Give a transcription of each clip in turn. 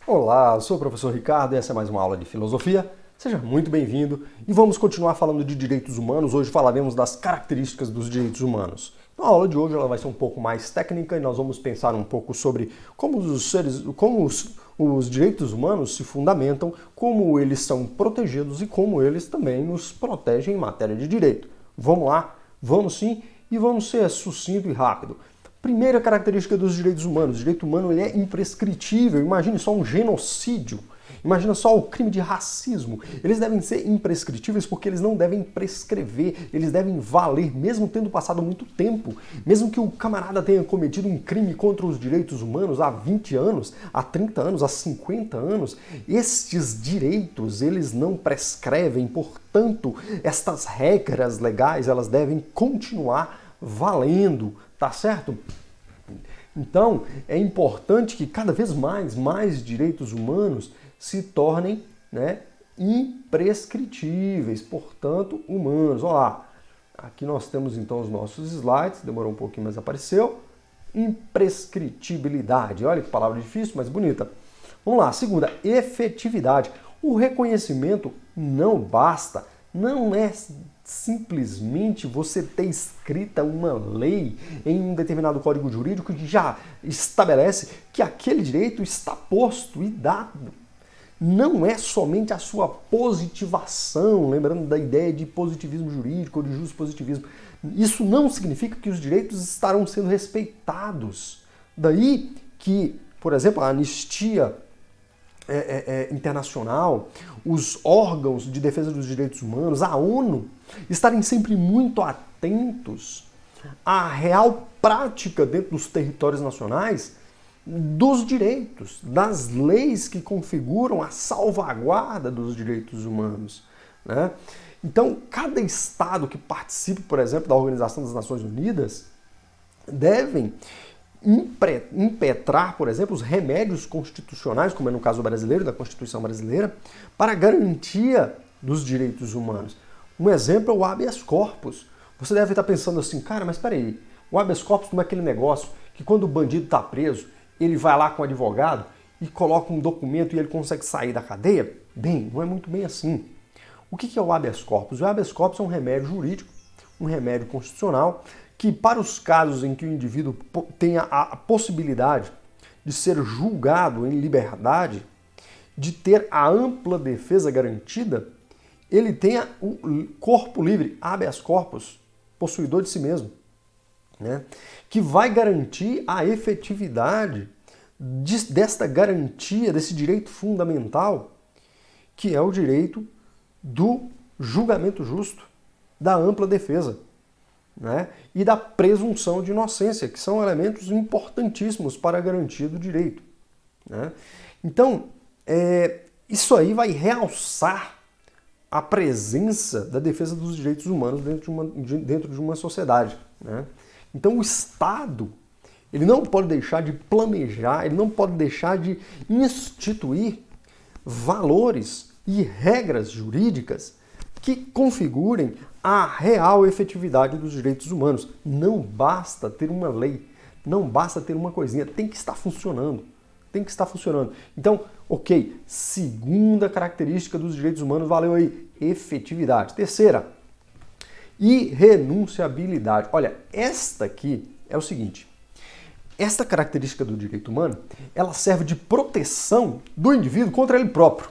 Olá, eu sou o professor Ricardo e essa é mais uma aula de filosofia. Seja muito bem-vindo e vamos continuar falando de direitos humanos. Hoje falaremos das características dos direitos humanos. A aula de hoje ela vai ser um pouco mais técnica e nós vamos pensar um pouco sobre como os direitos humanos se fundamentam, como eles são protegidos e como eles também nos protegem em matéria de direito. Vamos lá? Vamos sim e vamos ser sucinto e rápido. Primeira característica dos direitos humanos. O direito humano ele é imprescritível. Imagine só um genocídio. Imagina só o crime de racismo. Eles devem ser imprescritíveis porque eles não devem prescrever, eles devem valer, mesmo tendo passado muito tempo. Mesmo que o camarada tenha cometido um crime contra os direitos humanos há 20 anos, há 30 anos, há 50 anos, estes direitos, eles não prescrevem. Portanto, estas regras legais, elas devem continuar valendo, tá certo? Então, é importante que cada vez mais direitos humanos se tornem, né, imprescritíveis, portanto, humanos. Olha lá, aqui nós temos então os nossos slides, demorou um pouquinho, mas apareceu. Imprescritibilidade, olha que palavra difícil, mas bonita. Vamos lá, segunda, efetividade. O reconhecimento não basta, não é simplesmente você ter escrita uma lei em um determinado código jurídico que já estabelece que aquele direito está posto e dado. Não é somente a sua positivação, lembrando da ideia de positivismo jurídico ou de positivismo. Isso não significa que os direitos estarão sendo respeitados. Daí que, por exemplo, a anistia internacional, os órgãos de defesa dos direitos humanos, a ONU, estarem sempre muito atentos à real prática dentro dos territórios nacionais dos direitos, das leis que configuram a salvaguarda dos direitos humanos, né? Então, cada Estado que participe, por exemplo, da Organização das Nações Unidas, devem impetrar, por exemplo, os remédios constitucionais, como é no caso brasileiro, da Constituição brasileira, para a garantia dos direitos humanos. Um exemplo é o habeas corpus. Você deve estar pensando assim, cara, mas peraí, o habeas corpus não é aquele negócio que quando o bandido está preso, ele vai lá com o advogado e coloca um documento e ele consegue sair da cadeia? Bem, não é muito bem assim. O que é o habeas corpus? O habeas corpus é um remédio jurídico, um remédio constitucional, que para os casos em que o indivíduo tenha a possibilidade de ser julgado em liberdade, de ter a ampla defesa garantida, ele tenha o corpo livre, habeas corpus, possuidor de si mesmo, né? Que vai garantir a efetividade desta garantia, desse direito fundamental, que é o direito do julgamento justo, da ampla defesa, né? E da presunção de inocência, que são elementos importantíssimos para a garantia do direito, né? Então, isso aí vai realçar a presença da defesa dos direitos humanos dentro de uma sociedade, né? Então, o Estado, ele não pode deixar de planejar, ele não pode deixar de instituir valores e regras jurídicas que configurem a real efetividade dos direitos humanos. Não basta ter uma lei, não basta ter uma coisinha, tem que estar funcionando. Tem que estar funcionando. Então, ok, segunda característica dos direitos humanos, valeu aí, efetividade. Terceira, irrenunciabilidade. Olha, esta aqui é o seguinte, esta característica do direito humano, ela serve de proteção do indivíduo contra ele próprio.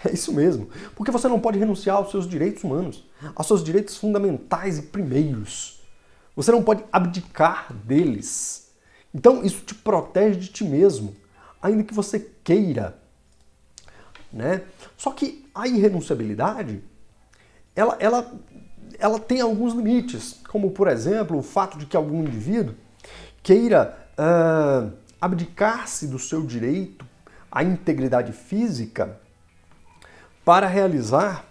É isso mesmo, porque você não pode renunciar aos seus direitos humanos, aos seus direitos fundamentais e primeiros. Você não pode abdicar deles. Então isso te protege de ti mesmo, ainda que você queira, né? Só que a irrenunciabilidade, ela tem alguns limites, como por exemplo o fato de que algum indivíduo queira abdicar-se do seu direito à integridade física para realizar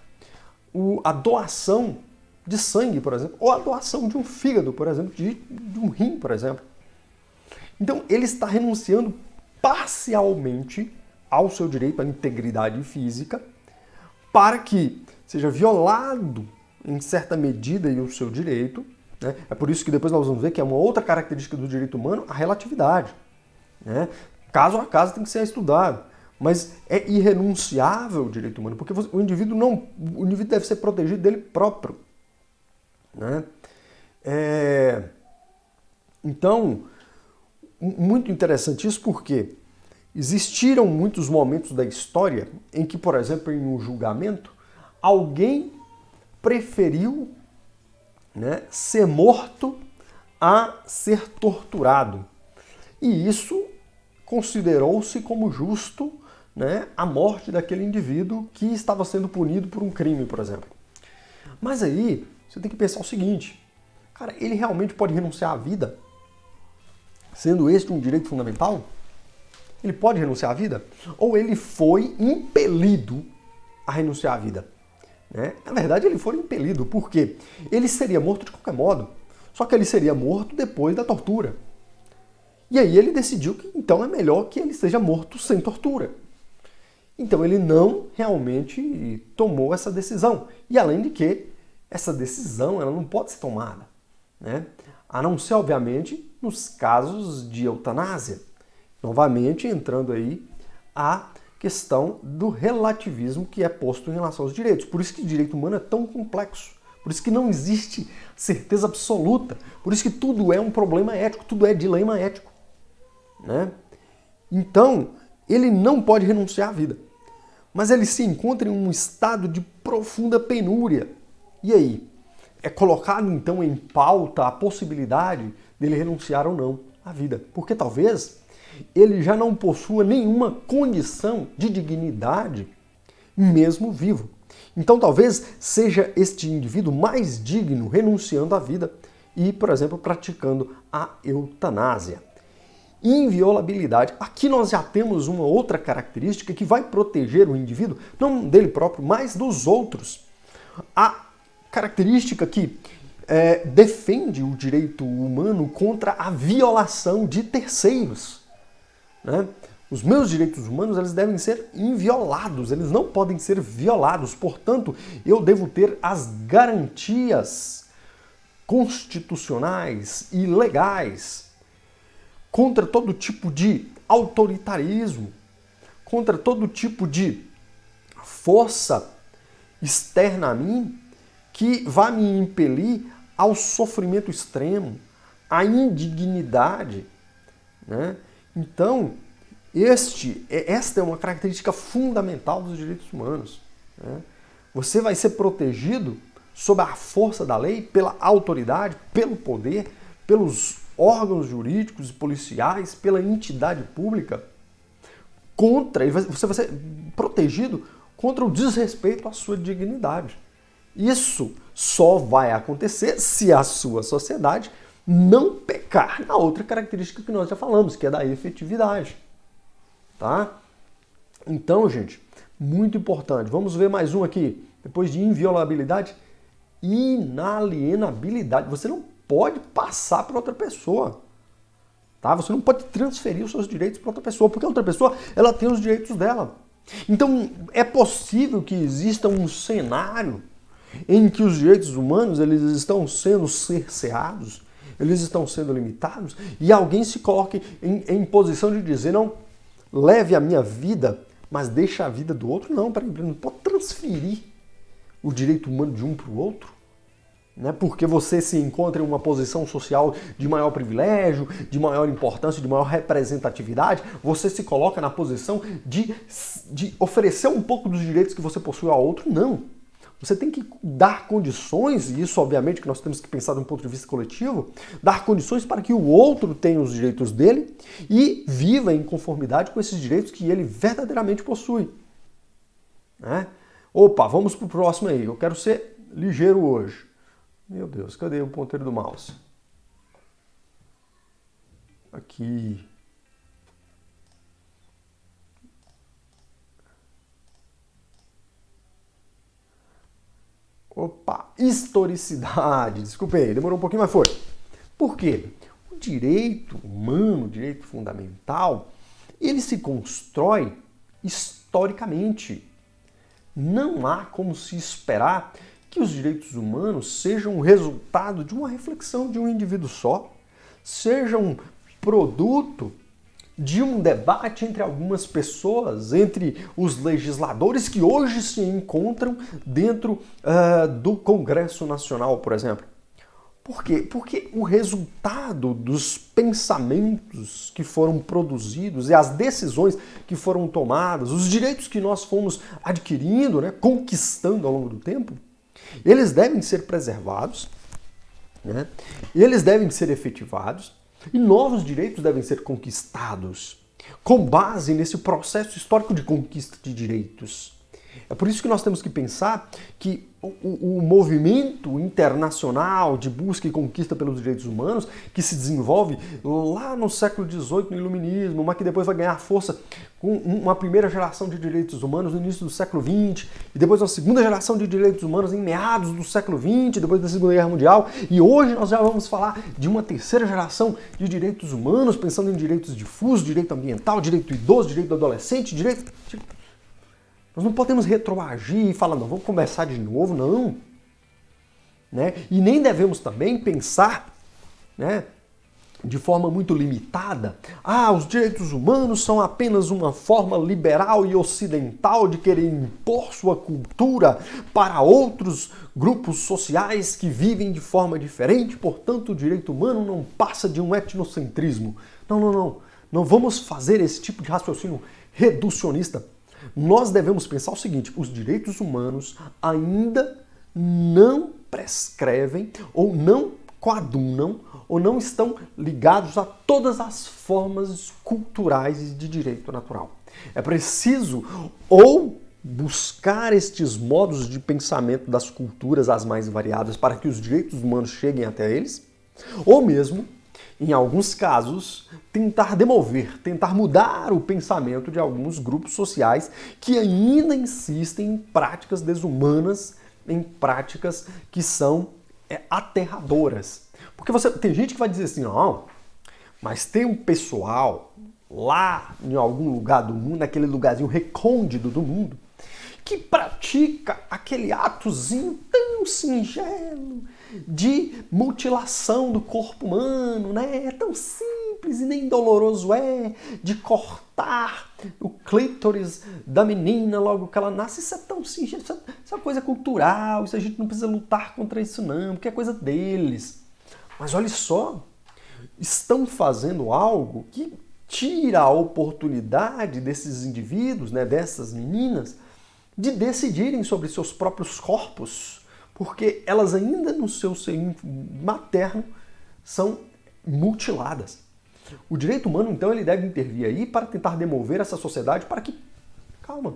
a doação de sangue, por exemplo, ou a doação de um fígado, por exemplo, de um rim, por exemplo. Então, ele está renunciando parcialmente ao seu direito à integridade física para que seja violado em certa medida o seu direito, né? É por isso que depois nós vamos ver que é uma outra característica do direito humano, a relatividade, né? Caso a caso tem que ser estudado. Mas é irrenunciável o direito humano, porque o indivíduo deve ser protegido dele próprio. Né? Então, muito interessante isso porque existiram muitos momentos da história em que, por exemplo, em um julgamento, alguém preferiu, né, ser morto a ser torturado. E isso considerou-se como justo, né, a morte daquele indivíduo que estava sendo punido por um crime, por exemplo. Mas aí, você tem que pensar o seguinte, cara, ele realmente pode renunciar à vida? Sendo este um direito fundamental? Ele pode renunciar à vida? Ou ele foi impelido a renunciar à vida? Né? Na verdade, ele foi impelido. Por quê? Ele seria morto de qualquer modo. Só que ele seria morto depois da tortura. E aí ele decidiu que então é melhor que ele seja morto sem tortura. Então ele não realmente tomou essa decisão. E além de que, essa decisão ela não pode ser tomada. Né? A não ser, obviamente, nos casos de eutanásia. Novamente entrando aí a questão do relativismo que é posto em relação aos direitos. Por isso que o direito humano é tão complexo. Por isso que não existe certeza absoluta. Por isso que tudo é um problema ético, tudo é dilema ético. Né? Então, ele não pode renunciar à vida. Mas ele se encontra em um estado de profunda penúria. E aí? É colocado então em pauta a possibilidade dele renunciar ou não à vida. Porque talvez ele já não possua nenhuma condição de dignidade, mesmo vivo. Então talvez seja este indivíduo mais digno renunciando à vida e, por exemplo, praticando a eutanásia. Inviolabilidade. Aqui nós já temos uma outra característica que vai proteger o indivíduo, não dele próprio, mas dos outros. A característica que defende o direito humano contra a violação de terceiros. Né? Os meus direitos humanos eles devem ser inviolados, eles não podem ser violados. Portanto, eu devo ter as garantias constitucionais e legais contra todo tipo de autoritarismo, contra todo tipo de força externa a mim que vá me impelir ao sofrimento extremo, à indignidade. Né? Então, esta é uma característica fundamental dos direitos humanos. Né? Você vai ser protegido sob a força da lei, pela autoridade, pelo poder, pelos órgãos jurídicos e policiais, pela entidade pública, você vai ser protegido contra o desrespeito à sua dignidade. Isso só vai acontecer se a sua sociedade não pecar na outra característica que nós já falamos, que é da efetividade. Tá? Então, gente, muito importante. Vamos ver mais um aqui. Depois de inviolabilidade, inalienabilidade. Você não pode passar para outra pessoa. Tá? Você não pode transferir os seus direitos para outra pessoa, porque a outra pessoa ela tem os direitos dela. Então, é possível que exista um cenário em que os direitos humanos eles estão sendo cerceados, eles estão sendo limitados, e alguém se coloque em posição de dizer, não, leve a minha vida, mas deixa a vida do outro. Não, peraí, não pode transferir o direito humano de um para o outro. Né? Porque você se encontra em uma posição social de maior privilégio, de maior importância, de maior representatividade, você se coloca na posição de oferecer um pouco dos direitos que você possui ao outro. Não. Você tem que dar condições, e isso obviamente que nós temos que pensar de um ponto de vista coletivo, dar condições para que o outro tenha os direitos dele e viva em conformidade com esses direitos que ele verdadeiramente possui. Né? Opa, vamos para o próximo aí. Eu quero ser ligeiro hoje. Meu Deus, cadê o ponteiro do mouse? Aqui. Opa, historicidade. Desculpe aí, demorou um pouquinho, mas foi. Por quê? O direito humano, o direito fundamental, ele se constrói historicamente. Não há como se esperar que os direitos humanos sejam o resultado de uma reflexão de um indivíduo só, sejam produto de um debate entre algumas pessoas, entre os legisladores que hoje se encontram dentro do Congresso Nacional, por exemplo. Por quê? Porque o resultado dos pensamentos que foram produzidos e as decisões que foram tomadas, os direitos que nós fomos adquirindo, né, conquistando ao longo do tempo, eles devem ser preservados, né, eles devem ser efetivados e novos direitos devem ser conquistados com base nesse processo histórico de conquista de direitos. É por isso que nós temos que pensar que o movimento internacional de busca e conquista pelos direitos humanos, que se desenvolve lá no século XVIII, no Iluminismo, mas que depois vai ganhar força com uma primeira geração de direitos humanos no início do século XX, e depois uma segunda geração de direitos humanos em meados do século XX, depois da Segunda Guerra Mundial, e hoje nós já vamos falar de uma terceira geração de direitos humanos, pensando em direitos difusos, direito ambiental, direito do idoso, direito do adolescente, direito... Nós não podemos retroagir e falar, não, vamos começar de novo, não. Né? E nem devemos também pensar, né, de forma muito limitada, os direitos humanos são apenas uma forma liberal e ocidental de querer impor sua cultura para outros grupos sociais que vivem de forma diferente, portanto o direito humano não passa de um etnocentrismo. Não, não, não. Não vamos fazer esse tipo de raciocínio reducionista. Nós devemos pensar o seguinte, os direitos humanos ainda não prescrevem ou não coadunam ou não estão ligados a todas as formas culturais de direito natural. É preciso ou buscar estes modos de pensamento das culturas as mais variadas para que os direitos humanos cheguem até eles, ou mesmo, em alguns casos, tentar demover, tentar mudar o pensamento de alguns grupos sociais que ainda insistem em práticas desumanas, em práticas que são aterradoras. Porque tem gente que vai dizer assim, não, mas tem um pessoal lá em algum lugar do mundo, naquele lugarzinho recôndito do mundo, que pratica aquele atozinho tão singelo de mutilação do corpo humano, né? É tão simples e nem doloroso de cortar o clítoris da menina logo que ela nasce. Isso é tão singelo, isso é uma coisa cultural, isso a gente não precisa lutar contra isso não, porque é coisa deles. Mas olha só, estão fazendo algo que tira a oportunidade desses indivíduos, né, dessas meninas, de decidirem sobre seus próprios corpos, porque elas ainda no seu seio materno são mutiladas. O direito humano, então, ele deve intervir aí para tentar demover essa sociedade para que, calma,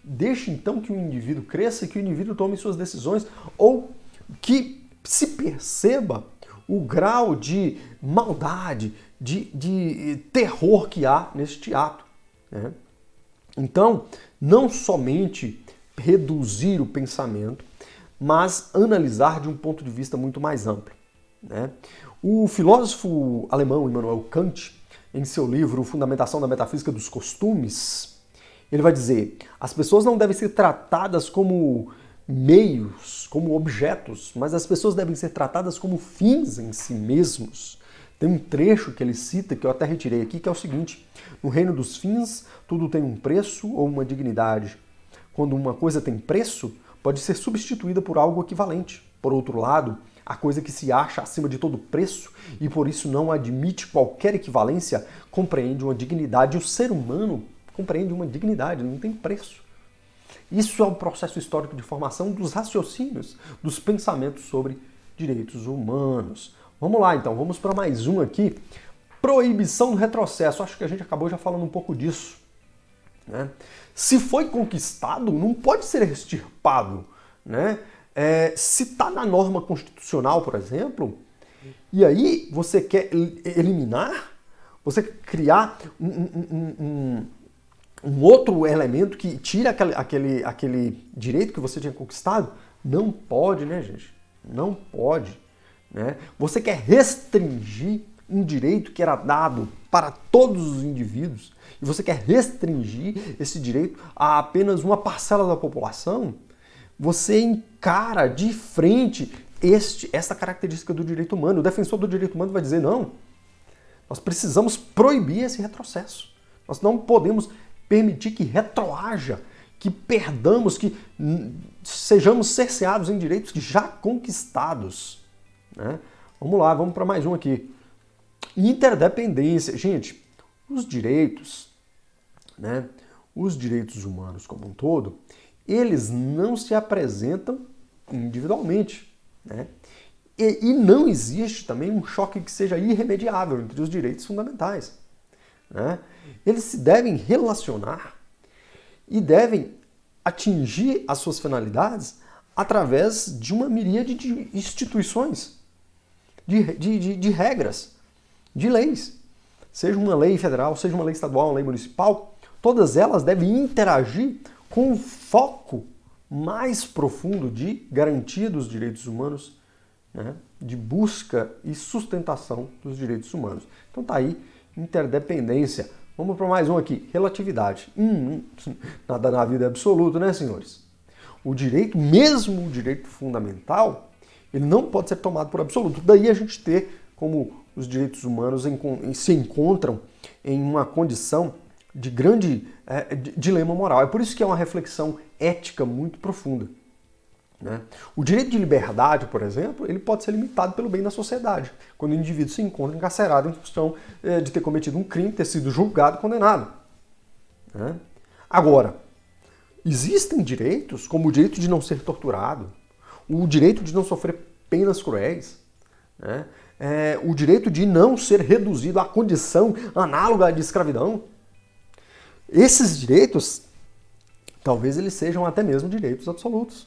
deixe então que o indivíduo cresça, que o indivíduo tome suas decisões, ou que se perceba o grau de maldade, de terror que há neste ato, né? Então, não somente reduzir o pensamento, mas analisar de um ponto de vista muito mais amplo, né? O filósofo alemão Immanuel Kant, em seu livro Fundamentação da Metafísica dos Costumes, ele vai dizer: as pessoas não devem ser tratadas como meios, como objetos, mas as pessoas devem ser tratadas como fins em si mesmos. Tem um trecho que ele cita, que eu até retirei aqui, que é o seguinte: no reino dos fins, tudo tem um preço ou uma dignidade. Quando uma coisa tem preço, pode ser substituída por algo equivalente. Por outro lado, a coisa que se acha acima de todo preço e por isso não admite qualquer equivalência, compreende uma dignidade. E o ser humano compreende uma dignidade, não tem preço. Isso é um processo histórico de formação dos raciocínios, dos pensamentos sobre direitos humanos. Vamos lá, então, vamos para mais um aqui. Proibição do retrocesso. Acho que a gente acabou já falando um pouco disso, né? Se foi conquistado, não pode ser extirpado, né? Se está na norma constitucional, por exemplo, e aí você quer eliminar, você quer criar um outro elemento que tira aquele direito que você tinha conquistado, não pode, né, gente? Não pode, né? Você quer restringir um direito que era dado para todos os indivíduos e você quer restringir esse direito a apenas uma parcela da população, você encara de frente essa característica do direito humano. O defensor do direito humano vai dizer, não, Nós precisamos proibir esse retrocesso. Nós não podemos permitir que retroaja, que perdamos, que sejamos cerceados em direitos já conquistados. Né? Vamos lá, vamos para mais um aqui. Interdependência. Gente, os direitos, né, os direitos humanos como um todo, eles não se apresentam individualmente. Né? E não existe também um choque que seja irremediável entre os direitos fundamentais. Né? Eles se devem relacionar e devem atingir as suas finalidades através de uma miríade de instituições, de regras, de leis. Seja uma lei federal, seja uma lei estadual, uma lei municipal, todas elas devem interagir com um foco mais profundo de garantia dos direitos humanos, né, de busca e sustentação dos direitos humanos. Então tá aí, interdependência. Vamos para mais um aqui, relatividade. Nada na vida é absoluto, né, senhores? O direito, mesmo o direito fundamental, ele não pode ser tomado por absoluto. Daí a gente ter como os direitos humanos se encontram em uma condição de grande dilema moral. É por isso que é uma reflexão ética muito profunda. Né? O direito de liberdade, por exemplo, ele pode ser limitado pelo bem da sociedade, quando o indivíduo se encontra encarcerado em função de ter cometido um crime, ter sido julgado e condenado. Né? Agora, existem direitos, como o direito de não ser torturado, o direito de não sofrer penas cruéis, né? O direito de não ser reduzido à condição análoga à de escravidão. Esses direitos, talvez eles sejam até mesmo direitos absolutos.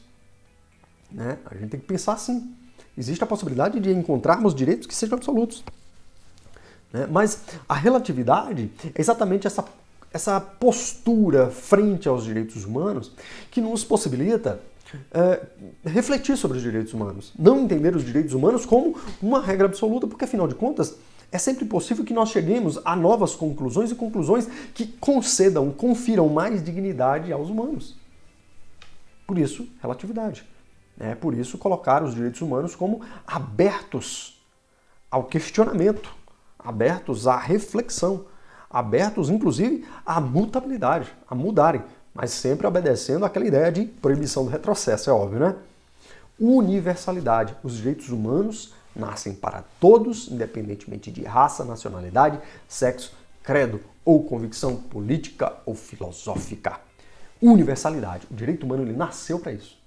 Né? A gente tem que pensar assim. Existe a possibilidade de encontrarmos direitos que sejam absolutos. Né? Mas a relatividade é exatamente essa postura frente aos direitos humanos que nos possibilita refletir sobre os direitos humanos. Não entender os direitos humanos como uma regra absoluta, porque afinal de contas é sempre possível que nós cheguemos a novas conclusões e conclusões que confiram mais dignidade aos humanos. Por isso, relatividade. Por isso, colocar os direitos humanos como abertos ao questionamento, abertos à reflexão, abertos, inclusive, à mutabilidade, a mudarem, mas sempre obedecendo àquela ideia de proibição do retrocesso, é óbvio, né? Universalidade. Os direitos humanos nascem para todos, independentemente de raça, nacionalidade, sexo, credo ou convicção política ou filosófica. Universalidade. O direito humano ele nasceu para isso.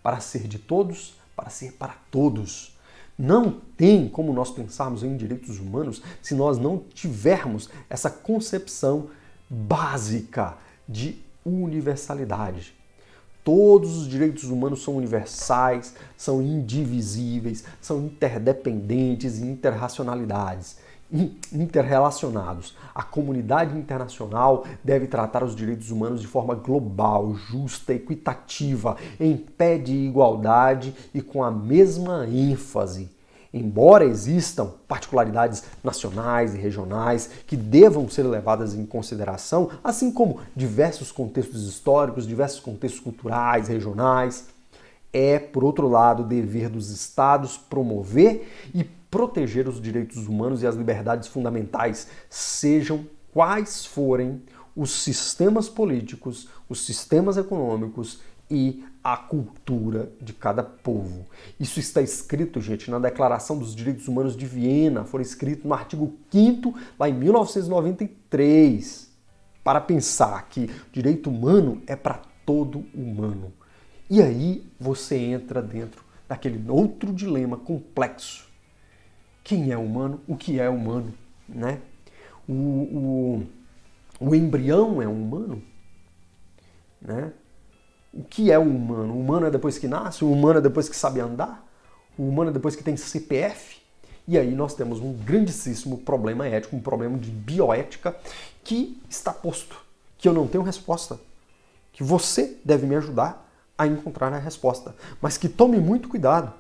Para ser de todos, para ser para todos. Não tem como nós pensarmos em direitos humanos se nós não tivermos essa concepção básica de universalidade. Todos os direitos humanos são universais, são indivisíveis, são interdependentes e interrelacionados. A comunidade internacional deve tratar os direitos humanos de forma global, justa, equitativa, em pé de igualdade e com a mesma ênfase. Embora existam particularidades nacionais e regionais que devam ser levadas em consideração, assim como diversos contextos históricos, diversos contextos culturais, regionais, é, por outro lado, dever dos Estados promover e proteger os direitos humanos e as liberdades fundamentais, sejam quais forem os sistemas políticos, os sistemas econômicos e a cultura de cada povo. Isso está escrito, gente, na Declaração dos Direitos Humanos de Viena, foi escrito no artigo 5º, lá em 1993, para pensar que o direito humano é para todo humano. E aí você entra dentro daquele outro dilema complexo. Quem é humano? O que é humano? Né? O embrião é humano? Né? O que é o humano? O humano é depois que nasce? O humano é depois que sabe andar? O humano é depois que tem CPF? E aí nós temos um grandíssimo problema ético, um problema de bioética que está posto, que eu não tenho resposta, que você deve me ajudar a encontrar a resposta. Mas que tome muito cuidado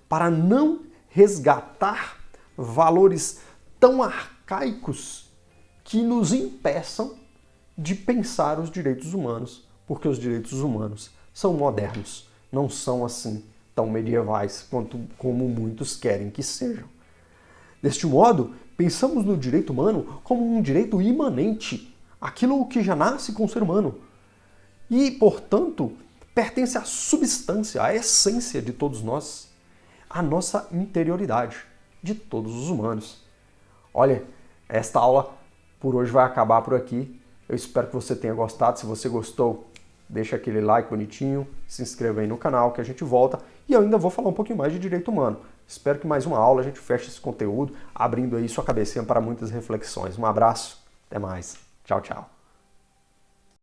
para não resgatar valores tão arcaicos que nos impeçam de pensar os direitos humanos, porque os direitos humanos são modernos, não são assim tão medievais como muitos querem que sejam. Deste modo, Pensamos no direito humano como um direito imanente, aquilo que já nasce com o ser humano. E, portanto, pertence à substância, à essência de todos nós, à nossa interioridade, de todos os humanos. Olha, esta aula por hoje vai acabar por aqui. Eu espero que você tenha gostado. Se você gostou, deixa aquele like bonitinho, se inscreva aí no canal que a gente volta e eu ainda vou falar um pouquinho mais de direito humano. Espero que mais uma aula a gente feche esse conteúdo, abrindo aí sua cabecinha para muitas reflexões. Um abraço, até mais. Tchau, tchau.